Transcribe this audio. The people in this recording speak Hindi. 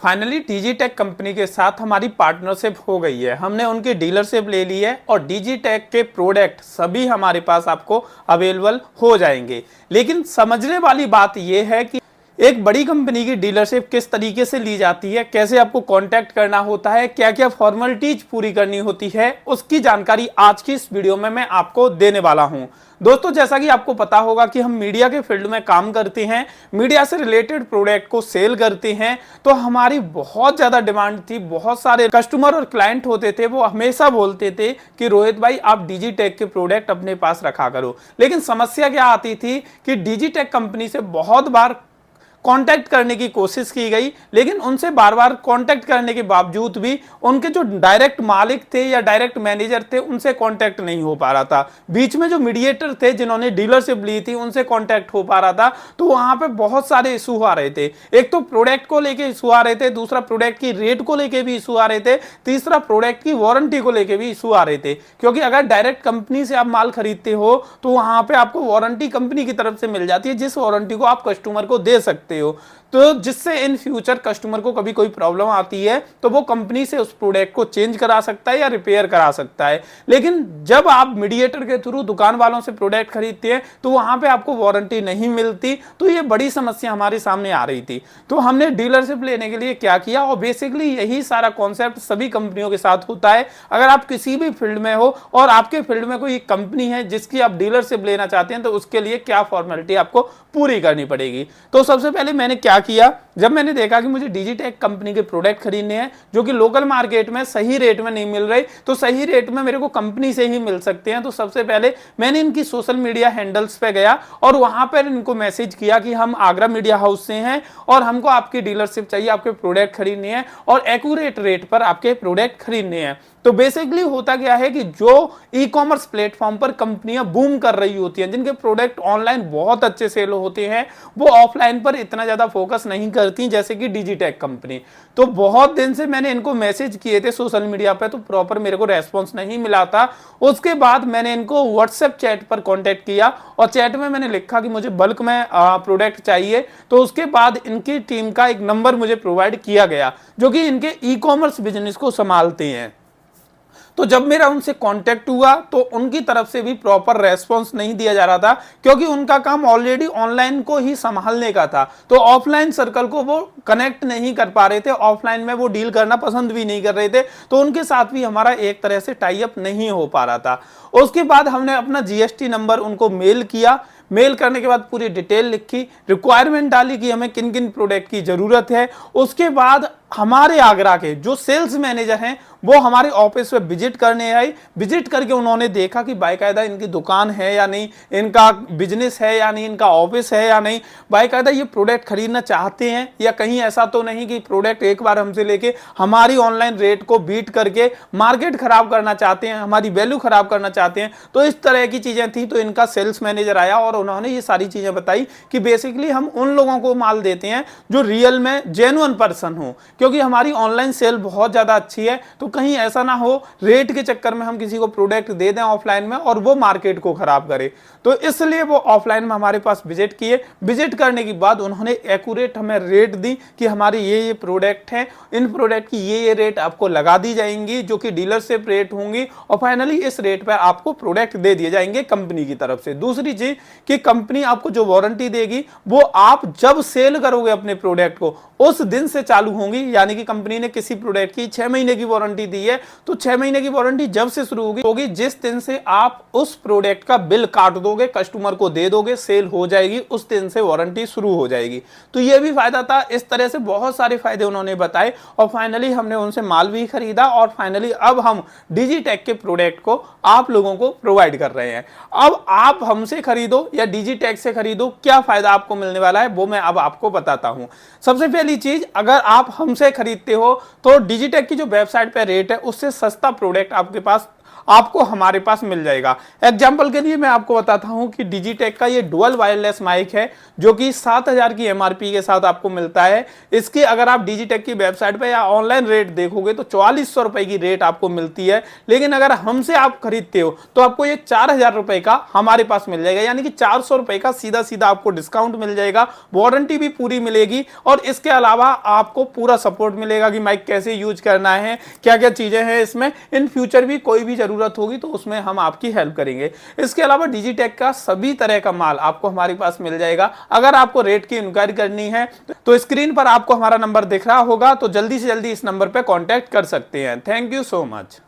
फाइनली डिजिटेक कंपनी के साथ हमारी पार्टनरशिप हो गई है। हमने उनकी डीलरशिप ले ली है और डिजिटेक के प्रोडक्ट सभी हमारे पास आपको अवेलेबल हो जाएंगे। लेकिन समझने वाली बात यह है कि एक बड़ी कंपनी की डीलरशिप किस तरीके से ली जाती है, कैसे आपको कांटेक्ट करना होता है, क्या क्या फॉर्मेलिटीज पूरी करनी होती है, उसकी जानकारी आज की इस वीडियो में मैं आपको देने वाला हूं। दोस्तों, जैसा कि आपको पता होगा कि हम मीडिया के फील्ड में काम करते हैं, मीडिया से रिलेटेड प्रोडक्ट को सेल करते हैं, तो हमारी बहुत ज्यादा डिमांड थी। बहुत सारे कस्टमर और क्लाइंट होते थे, वो हमेशा बोलते थे कि रोहित भाई आप डिजिटेक के प्रोडक्ट अपने पास रखा करो। लेकिन समस्या क्या आती थी कि डिजिटेक कंपनी से बहुत बार कांटेक्ट करने की कोशिश की गई, लेकिन उनसे बार बार कांटेक्ट करने के बावजूद भी उनके जो डायरेक्ट मालिक थे या डायरेक्ट मैनेजर थे उनसे कांटेक्ट नहीं हो पा रहा था। बीच में जो मीडिएटर थे जिन्होंने डीलरशिप ली थी उनसे कांटेक्ट हो पा रहा था। तो वहां पे बहुत सारे इशू आ रहे थे। एक तो प्रोडक्ट को लेके इशू आ रहे थे, दूसरा प्रोडक्ट की रेट को लेके भी इशू आ रहे थे, तीसरा प्रोडक्ट की वारंटी को लेके भी इशू आ रहे थे। क्योंकि अगर डायरेक्ट कंपनी से आप माल खरीदते हो तो वहां पे आपको वारंटी कंपनी की तरफ से मिल जाती है, जिस वारंटी को आप कस्टमर को दे सकते हो। तो जिससे इन फ्यूचर कस्टमर को कभी कोई प्रॉब्लम आती है तो वो कंपनी से उस प्रोडक्ट को चेंज करा सकता है या रिपेयर करा सकता है। लेकिन जब आप मीडिएटर के थ्रू दुकान वालों से प्रोडक्ट खरीदते हैं तो वहां पे आपको वारंटी नहीं मिलती। तो ये बड़ी समस्या हमारे सामने आ रही थी। तो हमने डीलरशिप लेने के लिए क्या किया, और बेसिकली यही सारा कॉन्सेप्ट सभी कंपनियों के साथ होता है। अगर आप किसी भी फील्ड में हो और आपके फील्ड में कोई कंपनी है जिसकी आप डीलरशिप लेना चाहते हैं तो उसके लिए क्या फॉर्मेलिटी आपको पूरी करनी पड़ेगी। तो सबसे पहले मैंने क्या किया, जब मैंने देखा कि मुझे डिजिटेक कंपनी के प्रोडक्ट खरीदने हैं जो कि लोकल मार्केट में सही रेट में नहीं मिल रहे, तो सही रेट में मेरे को कंपनी से ही मिल सकते हैं। तो सबसे पहले मैंने इनकी सोशल मीडिया हैंडल्स पे गया और वहां पर इनको मैसेज किया कि हम आगरा मीडिया हाउस से हैं और हमको आपकी डीलरशिप चाहिए, आपके प्रोडक्ट खरीदने हैं और एक्यूरेट रेट पर आपके प्रोडक्ट खरीदने हैं। तो बेसिकली होता क्या है कि जो ई कॉमर्स प्लेटफॉर्म पर कंपनियां बूम कर रही होती हैं, जिनके प्रोडक्ट ऑनलाइन बहुत अच्छे सेल होते हैं, वो ऑफलाइन पर इतना ज्यादा फोकस नहीं करती जैसे कि डिजिटेक कंपनी। तो बहुत दिन से मैंने इनको मैसेज किए थे सोशल मीडिया पे, तो प्रॉपर मेरे को रेस्पॉन्स नहीं मिला था। उसके बाद मैंने इनको व्हाट्सएप चैट पर कॉन्टेक्ट किया और चैट में मैंने लिखा कि मुझे बल्क में प्रोडक्ट चाहिए। तो उसके बाद इनकी टीम का एक नंबर मुझे प्रोवाइड किया गया जो कि इनके ई कॉमर्स बिजनेस को संभालते हैं। तो जब मेरा उनसे कांटेक्ट हुआ तो उनकी तरफ से भी प्रॉपर रेस्पॉन्स नहीं दिया जा रहा था, क्योंकि उनका काम ऑलरेडी ऑनलाइन को ही संभालने का था। तो ऑफलाइन सर्कल को वो कनेक्ट नहीं कर पा रहे थे, ऑफलाइन में वो डील करना पसंद भी नहीं कर रहे थे। तो उनके साथ भी हमारा एक तरह से टाई अप नहीं हो पा रहा था। उसके बाद हमने अपना जीएसटी नंबर उनको मेल किया। मेल करने के बाद पूरी डिटेल लिखी, रिक्वायरमेंट डाली कि हमें किन किन प्रोडक्ट की जरूरत है। उसके बाद हमारे आगरा के जो सेल्स मैनेजर हैं वो हमारे ऑफिस पे विजिट करने आए। विजिट करके उन्होंने देखा कि बाकायदा इनकी दुकान है या नहीं, इनका बिजनेस है या नहीं, इनका ऑफिस है या नहीं, बाकायदा ये प्रोडक्ट खरीदना चाहते हैं या कहीं ऐसा तो नहीं कि प्रोडक्ट एक बार हमसे लेके हमारी ऑनलाइन रेट को बीट करके मार्केट खराब करना चाहते हैं, हमारी वैल्यू खराब करना चाहते हैं। तो इस तरह की चीजें थी। तो इनका सेल्स मैनेजर आया और उन्होंने ये सारी चीजें बताई कि बेसिकली हम उन लोगों को माल देते हैं जो रियल में जेन्युइन पर्सन हो, क्योंकि हमारी ऑनलाइन सेल बहुत ज्यादा अच्छी है। तो कहीं ऐसा ना हो रेट के चक्कर में हम किसी को प्रोडक्ट दे दें ऑफलाइन में और वो मार्केट को खराब करे। तो इसलिए वो ऑफलाइन में हमारे पास विजिट किए। विजिट करने के बाद उन्होंने एक्यूरेट हमें रेट दी कि हमारे ये प्रोडक्ट हैं, इन प्रोडक्ट की ये रेट आपको लगा दी जाएंगी जो कि डीलरशिप रेट होंगी और फाइनली इस रेट पर आपको प्रोडक्ट दे दिए जाएंगे कंपनी की तरफ से। दूसरी चीज कि कंपनी आपको जो वारंटी देगी वो आप जब सेल करोगे अपने प्रोडक्ट को उस दिन से चालू होंगी। यानी कि कंपनी ने किसी प्रोडक्ट की 6 महीने की वारंटी दी है तो 6 महीने की वारंटी जब से शुरू होगी जिस दिन से आप उस प्रोडक्ट का बिल काट दोगे, कस्टमर को दे दोगे, सेल हो जाएगी, उस दिन से वारंटी शुरू हो जाएगी। तो यह भी फायदा था। इस तरह से बहुत सारे फायदे उन्होंने बताए और फाइनली हमने उनसे माल भी खरीदा और फाइनली अब हम डिजिटेक के प्रोडक्ट को आप लोगों को प्रोवाइड कर रहे हैं। अब आप हमसे खरीदो या डिजिटेक से खरीदो, क्या फायदा आपको मिलने वाला है वो मैं अब आपको बताता हूं। सबसे पहली चीज, अगर आप हमसे खरीदते हो तो डिजिटेक की जो वेबसाइट पे रेट है उससे सस्ता प्रोडक्ट आपके पास आपको हमारे पास मिल जाएगा। एग्जाम्पल के लिए मैं आपको बताता हूं कि डिजिटेक का ये डुअल वायरलेस माइक है जो कि 7,000 की एमआरपी के साथ आपको मिलता है। इसकी अगर आप डिजिटेक की वेबसाइट पे या ऑनलाइन रेट देखोगे तो 4400 रुपए की रेट आपको मिलती है, लेकिन अगर हमसे आप खरीदते हो तो आपको ये 4,000 रुपए का हमारे पास मिल जाएगा, यानी कि 400 रुपए का सीधा सीधा आपको डिस्काउंट मिल जाएगा। वारंटी भी पूरी मिलेगी और इसके अलावा आपको पूरा सपोर्ट मिलेगा कि माइक कैसे यूज करना है, क्या क्या चीजें हैं इसमें। इन फ्यूचर भी कोई भी जरूरत होगी तो उसमें हम आपकी हेल्प करेंगे। इसके अलावा डिजिटेक का सभी तरह का माल आपको हमारे पास मिल जाएगा। अगर आपको रेट की इंक्वायरी करनी है तो स्क्रीन पर आपको हमारा नंबर दिख रहा होगा, तो जल्दी से जल्दी इस नंबर पर कॉन्टैक्ट कर सकते हैं। Thank you so much.